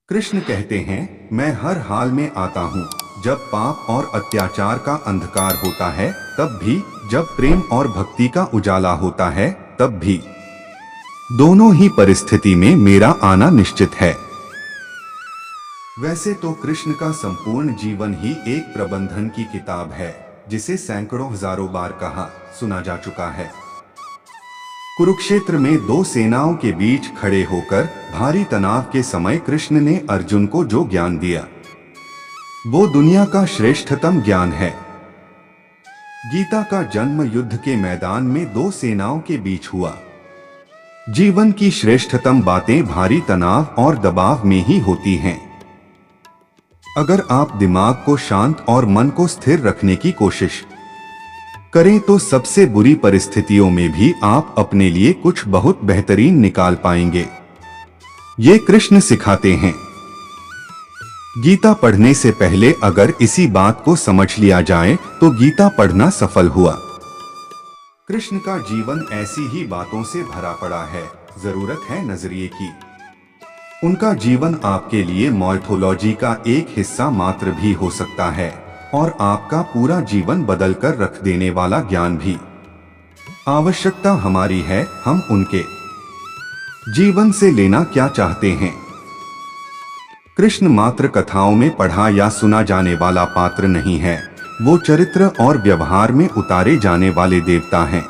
कृष्ण कहते हैं, मैं हर हाल में आता हूँ। जब पाप और अत्याचार का अंधकार होता है तब भी, जब प्रेम और भक्ति का उजाला होता है तब भी। दोनों ही परिस्थिति में मेरा आना निश्चित है। वैसे तो कृष्ण का संपूर्ण जीवन ही एक प्रबंधन की किताब है, जिसे सैकड़ों हजारों बार कहा सुना जा चुका है। कुरुक्षेत्र में दो सेनाओं के बीच खड़े होकर भारी तनाव के समय कृष्ण ने अर्जुन को जो ज्ञान दिया, वो दुनिया का श्रेष्ठतम ज्ञान है। गीता का जन्म युद्ध के मैदान में दो सेनाओं के बीच हुआ। जीवन की श्रेष्ठतम बातें भारी तनाव और दबाव में ही होती हैं। अगर आप दिमाग को शांत और मन को स्थिर रखने की कोशिश करें तो सबसे बुरी परिस्थितियों में भी आप अपने लिए कुछ बहुत बेहतरीन निकाल पाएंगे। ये कृष्ण सिखाते हैं। गीता पढ़ने से पहले अगर इसी बात को समझ लिया जाए तो गीता पढ़ना सफल हुआ। कृष्ण का जीवन ऐसी ही बातों से भरा पड़ा है, जरूरत है नजरिए की। उनका जीवन आपके लिए माइथोलॉजी का एक हिस्सा मात्र भी हो सकता है और आपका पूरा जीवन बदल कर रख देने वाला ज्ञान भी। आवश्यकता हमारी है, हम उनके जीवन से लेना क्या चाहते हैं। कृष्ण मात्र कथाओं में पढ़ा या सुना जाने वाला पात्र नहीं है, वो चरित्र और व्यवहार में उतारे जाने वाले देवता हैं।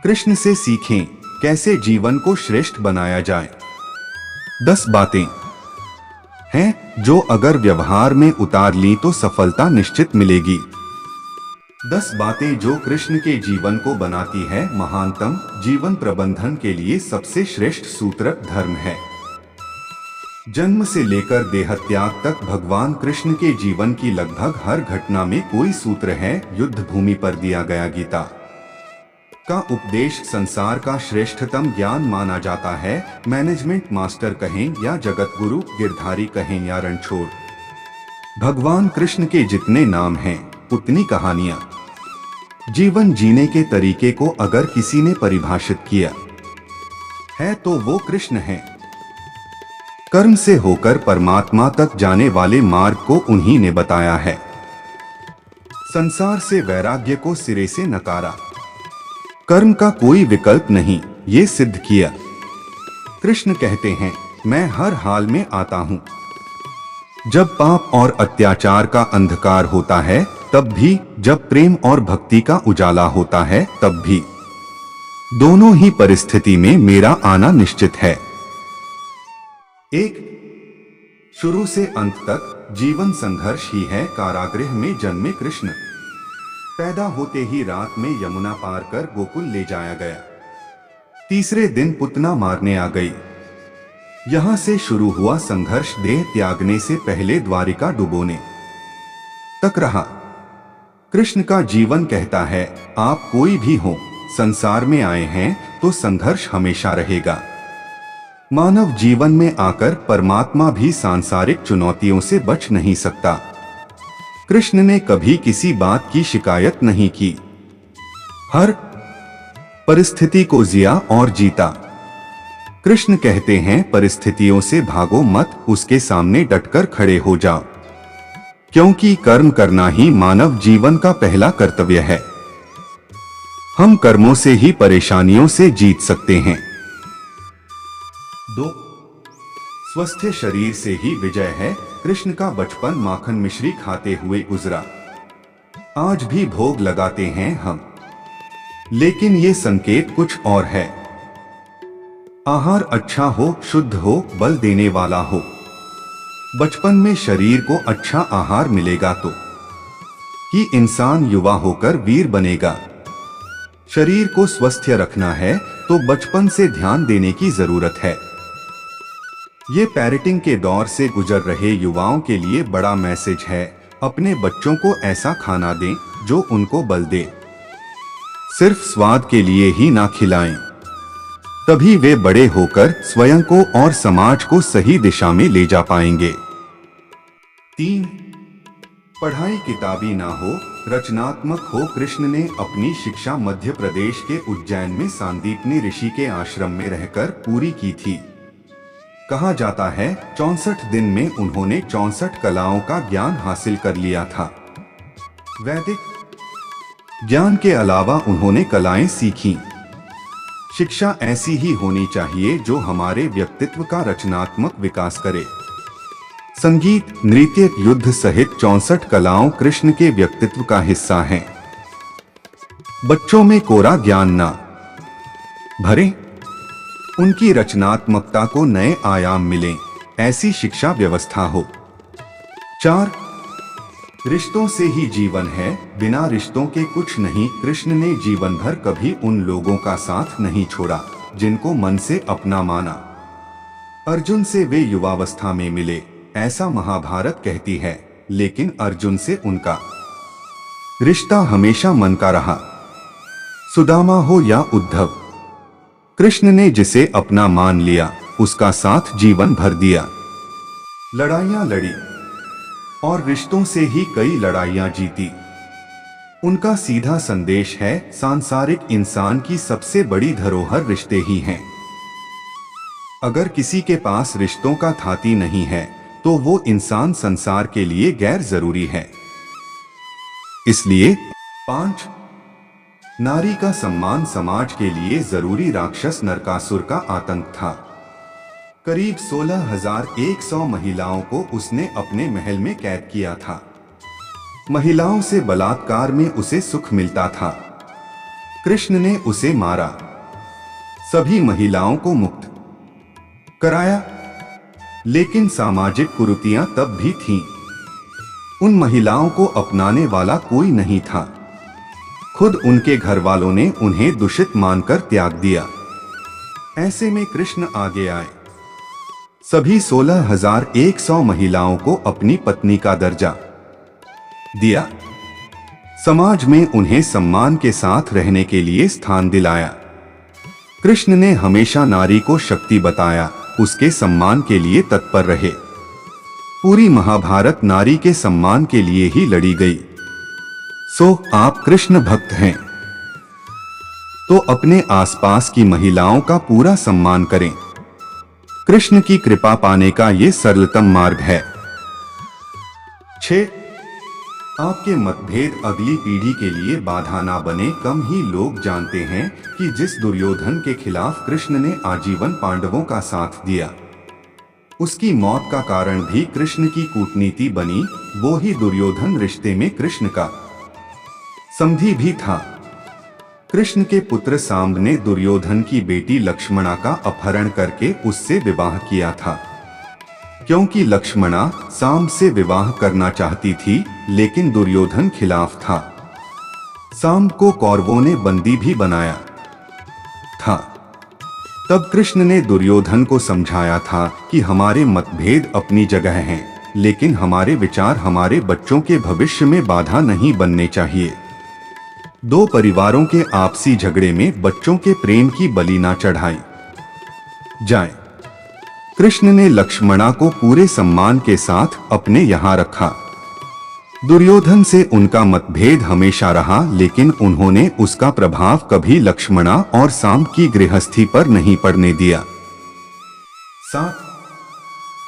कृष्ण से सीखें कैसे जीवन को श्रेष्ठ बनाया जाए। 10 बातें हैं जो अगर व्यवहार में उतार ली तो सफलता निश्चित मिलेगी। 10 बातें जो कृष्ण के जीवन को बनाती है महानतम। जीवन प्रबंधन के लिए सबसे श्रेष्ठ सूत्र धर्म है। जन्म से लेकर देहत्याग तक भगवान कृष्ण के जीवन की लगभग हर घटना में कोई सूत्र है। युद्ध भूमि पर दिया गया गीता का उपदेश संसार का श्रेष्ठतम ज्ञान माना जाता है। मैनेजमेंट मास्टर कहें या जगत गुरु, गिरधारी कहें या रणछोड़, भगवान कृष्ण के जितने नाम हैं उतनी कहानियां। जीवन जीने के तरीके को अगर किसी ने परिभाषित किया है तो वो कृष्ण है। कर्म से होकर परमात्मा तक जाने वाले मार्ग को उन्हीं ने बताया है। संसार से वैराग्य को सिरे से नकारा, कर्म का कोई विकल्प नहीं, ये सिद्ध किया। कृष्ण कहते हैं, मैं हर हाल में आता हूं। जब पाप और अत्याचार का अंधकार होता है तब भी, जब प्रेम और भक्ति का उजाला होता है तब भी। दोनों ही परिस्थिति में मेरा आना निश्चित है। एक, शुरू से अंत तक जीवन संघर्ष ही है। कारागृह में जन्मे कृष्ण, पैदा होते ही रात में यमुना पार कर गोकुल ले जाया गया। तीसरे दिन पुतना मारने आ गई। यहां से शुरू हुआ संघर्ष देह त्यागने से पहले द्वारिका डुबोने तक रहा। कृष्ण का जीवन कहता है, आप कोई भी हो, संसार में आए हैं तो संघर्ष हमेशा रहेगा। मानव जीवन में आकर परमात्मा भी सांसारिक चुनौतियों से बच नहीं सकता। कृष्ण ने कभी किसी बात की शिकायत नहीं की, हर परिस्थिति को जिया और जीता। कृष्ण कहते हैं, परिस्थितियों से भागो मत, उसके सामने डटकर खड़े हो जाओ, क्योंकि कर्म करना ही मानव जीवन का पहला कर्तव्य है। हम कर्मों से ही परेशानियों से जीत सकते हैं। 2, स्वस्थ शरीर से ही विजय है। कृष्ण का बचपन माखन मिश्री खाते हुए गुजरा। आज भी भोग लगाते हैं हम, लेकिन ये संकेत कुछ और है। आहार अच्छा हो, शुद्ध हो, बल देने वाला हो। बचपन में शरीर को अच्छा आहार मिलेगा तो ही इंसान युवा होकर वीर बनेगा। शरीर को स्वस्थ रखना है तो बचपन से ध्यान देने की जरूरत है। ये पेरेंटिंग के दौर से गुजर रहे युवाओं के लिए बड़ा मैसेज है। अपने बच्चों को ऐसा खाना दें जो उनको बल दे। सिर्फ स्वाद के लिए ही ना खिलाएं, तभी वे बड़े होकर स्वयं को और समाज को सही दिशा में ले जा पाएंगे। 3, पढ़ाई किताबी ना हो, रचनात्मक हो। कृष्ण ने अपनी शिक्षा मध्य प्रदेश के उज्जैन में सांदीपनी ऋषि के आश्रम में रहकर पूरी की थी। कहा जाता है 64 दिन में उन्होंने 64 कलाओं का ज्ञान हासिल कर लिया था। वैदिक ज्ञान के अलावा उन्होंने कलाएं सीखीं। शिक्षा ऐसी ही होनी चाहिए जो हमारे व्यक्तित्व का रचनात्मक विकास करे। संगीत, नृत्य, युद्ध सहित 64 कलाओं कृष्ण के व्यक्तित्व का हिस्सा हैं। बच्चों में कोरा ज्ञान ना भरें, उनकी रचनात्मकता को नए आयाम मिलें, ऐसी शिक्षा व्यवस्था हो। 4. रिश्तों से ही जीवन है, बिना रिश्तों के कुछ नहीं। कृष्ण ने जीवन भर कभी उन लोगों का साथ नहीं छोड़ा जिनको मन से अपना माना। अर्जुन से वे युवावस्था में मिले, ऐसा महाभारत कहती है, लेकिन अर्जुन से उनका रिश्ता हमेशा मन का रहा। सुदामा हो या उद्धव, कृष्ण ने जिसे अपना मान लिया उसका साथ जीवन भर दिया। लड़ाइयां लड़ी और रिश्तों से ही कई लड़ाइयां जीती। उनका सीधा संदेश है, सांसारिक इंसान की सबसे बड़ी धरोहर रिश्ते ही हैं। अगर किसी के पास रिश्तों का थाती नहीं है तो वो इंसान संसार के लिए गैर जरूरी है। इसलिए 5. नारी का सम्मान समाज के लिए जरूरी। राक्षस नरकासुर का आतंक था। करीब 16,100 महिलाओं को उसने अपने महल में कैद किया था। महिलाओं से बलात्कार में उसे सुख मिलता था। कृष्ण ने उसे मारा, सभी महिलाओं को मुक्त कराया, लेकिन सामाजिक कुरीतियां तब भी थीं। उन महिलाओं को अपनाने वाला कोई नहीं था। खुद उनके घर वालों ने उन्हें दूषित मानकर त्याग दिया। ऐसे में कृष्ण आगे आए, सभी 16,100 महिलाओं को अपनी पत्नी का दर्जा दिया, समाज में उन्हें सम्मान के साथ रहने के लिए स्थान दिलाया। कृष्ण ने हमेशा नारी को शक्ति बताया, उसके सम्मान के लिए तत्पर रहे। पूरी महाभारत नारी के सम्मान के लिए ही लड़ी गई। सो आप कृष्ण भक्त हैं तो अपने आसपास की महिलाओं का पूरा सम्मान करें। कृष्ण की कृपा पाने का ये सरलतम मार्ग है। 6. आपके मतभेद अगली पीढ़ी के लिए बाधा ना बने। कम ही लोग जानते हैं कि जिस दुर्योधन के खिलाफ कृष्ण ने आजीवन पांडवों का साथ दिया, उसकी मौत का कारण भी कृष्ण की कूटनीति बनी। वो ही दुर्योधन रिश्ते में कृष्ण का समधी भी था। कृष्ण के पुत्र सांब ने दुर्योधन की बेटी लक्ष्मणा का अपहरण करके उससे विवाह किया था, क्योंकि लक्ष्मणा सांब से विवाह करना चाहती थी, लेकिन दुर्योधन खिलाफ था। सांब को कौरवों ने बंदी भी बनाया था। तब कृष्ण ने दुर्योधन को समझाया था कि हमारे मतभेद अपनी जगह हैं, लेकिन हमारे विचार हमारे बच्चों के भविष्य में बाधा नहीं बनने चाहिए। दो परिवारों के आपसी झगड़े में बच्चों के प्रेम की बलि ना चढ़ाई जाए। कृष्ण ने लक्ष्मणा को पूरे सम्मान के साथ अपने यहाँ रखा। दुर्योधन से उनका मतभेद हमेशा रहा, लेकिन उन्होंने उसका प्रभाव कभी लक्ष्मणा और सांब की गृहस्थी पर नहीं पड़ने दिया। 7.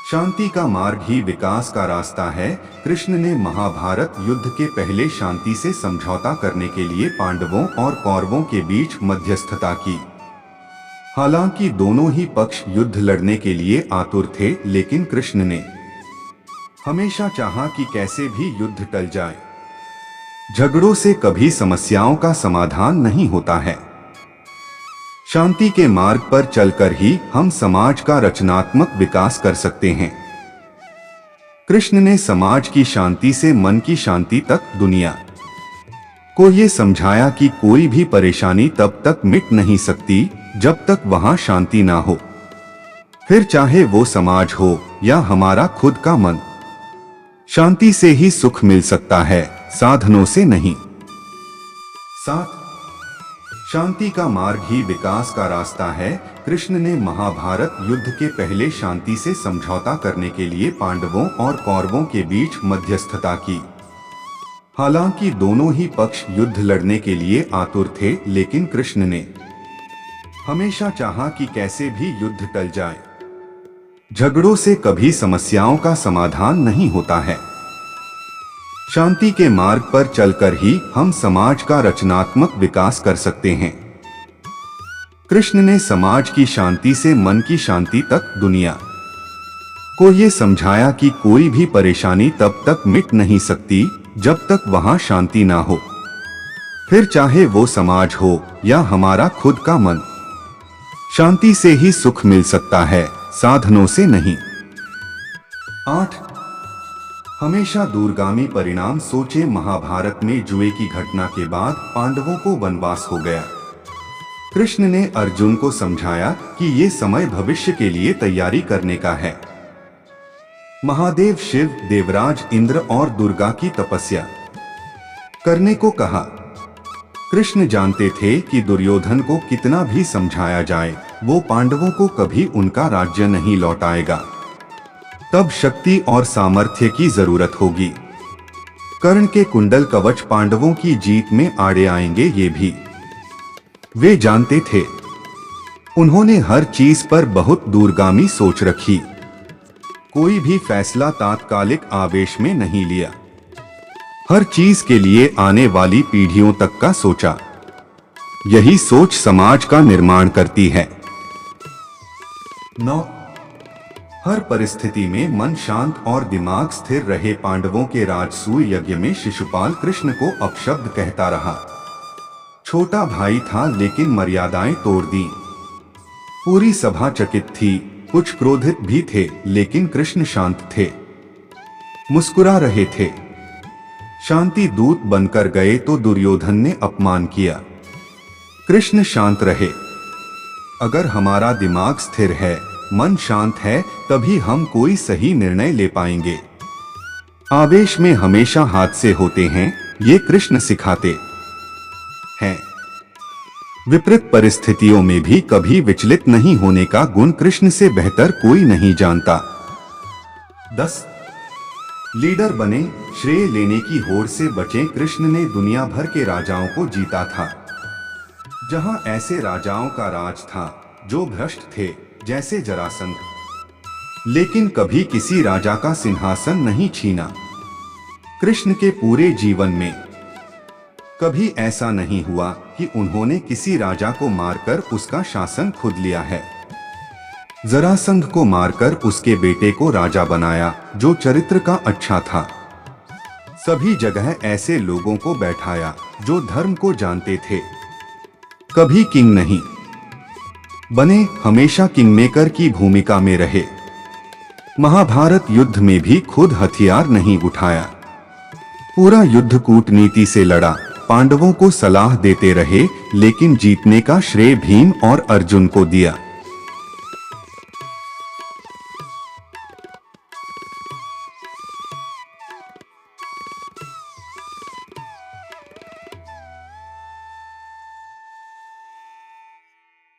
शांति का मार्ग ही विकास का रास्ता है। कृष्ण ने महाभारत युद्ध के पहले शांति से समझौता करने के लिए पांडवों और कौरवों के बीच मध्यस्थता की। हालांकि दोनों ही पक्ष युद्ध लड़ने के लिए आतुर थे, लेकिन कृष्ण ने हमेशा चाहा कि कैसे भी युद्ध टल जाए। झगड़ों से कभी समस्याओं का समाधान नहीं होता है। शांति के मार्ग पर चलकर ही हम समाज का रचनात्मक विकास कर सकते हैं। कृष्ण ने समाज की शांति से मन की शांति तक दुनिया को ये समझाया कि कोई भी परेशानी तब तक मिट नहीं सकती जब तक वहां शांति ना हो, फिर चाहे वो समाज हो या हमारा खुद का मन। शांति से ही सुख मिल सकता है, साधनों से नहीं। 7. शांति का मार्ग ही विकास का रास्ता है। कृष्ण ने महाभारत युद्ध के पहले शांति से समझौता करने के लिए पांडवों और कौरवों के बीच मध्यस्थता की। हालांकि दोनों ही पक्ष युद्ध लड़ने के लिए आतुर थे, लेकिन कृष्ण ने हमेशा चाहा कि कैसे भी युद्ध टल जाए। झगड़ों से कभी समस्याओं का समाधान नहीं होता है। शांति के मार्ग पर चलकर ही हम समाज का रचनात्मक विकास कर सकते हैं। कृष्ण ने समाज की शांति से मन की शांति तक दुनिया को ये समझाया कि कोई भी परेशानी तब तक मिट नहीं सकती जब तक वहां शांति ना हो, फिर चाहे वो समाज हो या हमारा खुद का मन। शांति से ही सुख मिल सकता है, साधनों से नहीं। 8. हमेशा दूरगामी परिणाम सोचे। महाभारत में जुए की घटना के बाद पांडवों को वनवास हो गया। कृष्ण ने अर्जुन को समझाया कि ये समय भविष्य के लिए तैयारी करने का है। महादेव शिव, देवराज इंद्र और दुर्गा की तपस्या करने को कहा। कृष्ण जानते थे कि दुर्योधन को कितना भी समझाया जाए, वो पांडवों को कभी उनका राज्य नहीं लौटाएगा। तब शक्ति और सामर्थ्य की जरूरत होगी। कर्ण के कुंडल कवच पांडवों की जीत में आड़े आएंगे, ये भी वे जानते थे। उन्होंने हर चीज पर बहुत दूरगामी सोच रखी। कोई भी फैसला तात्कालिक आवेश में नहीं लिया। हर चीज के लिए आने वाली पीढ़ियों तक का सोचा। यही सोच समाज का निर्माण करती है। 9. हर परिस्थिति में मन शांत और दिमाग स्थिर रहे। पांडवों के राजसूय यज्ञ में शिशुपाल कृष्ण को अपशब्द कहता रहा। छोटा भाई था लेकिन मर्यादाएं तोड़ दी। पूरी सभा चकित थी, कुछ क्रोधित भी थे, लेकिन कृष्ण शांत थे, मुस्कुरा रहे थे। शांति दूत बनकर गए तो दुर्योधन ने अपमान किया। कृष्ण शांत रहे। अगर हमारा दिमाग स्थिर है, मन शांत है, तभी हम कोई सही निर्णय ले पाएंगे। आवेश में हमेशा हादसे होते हैं, ये कृष्ण सिखाते हैं। विपरीत परिस्थितियों में भी कभी विचलित नहीं होने का गुण कृष्ण से बेहतर कोई नहीं जानता। 10. लीडर बने, श्रेय लेने की होड़ से बचें। कृष्ण ने दुनिया भर के राजाओं को जीता था। जहां ऐसे राजाओं का राज था जो भ्रष्ट थे, जैसे जरासंध, लेकिन कभी किसी राजा का सिंहासन नहीं छीना। कृष्ण के पूरे जीवन में कभी ऐसा नहीं हुआ कि उन्होंने किसी राजा को मारकर उसका शासन खुद लिया है। जरासंध को मारकर उसके बेटे को राजा बनाया, जो चरित्र का अच्छा था। सभी जगह ऐसे लोगों को बैठाया जो धर्म को जानते थे। कभी किंग नहीं बने, हमेशा किंगमेकर की भूमिका में रहे। महाभारत युद्ध में भी खुद हथियार नहीं उठाया। पूरा युद्ध कूटनीति से लड़ा। पांडवों को सलाह देते रहे, लेकिन जीतने का श्रेय भीम और अर्जुन को दिया।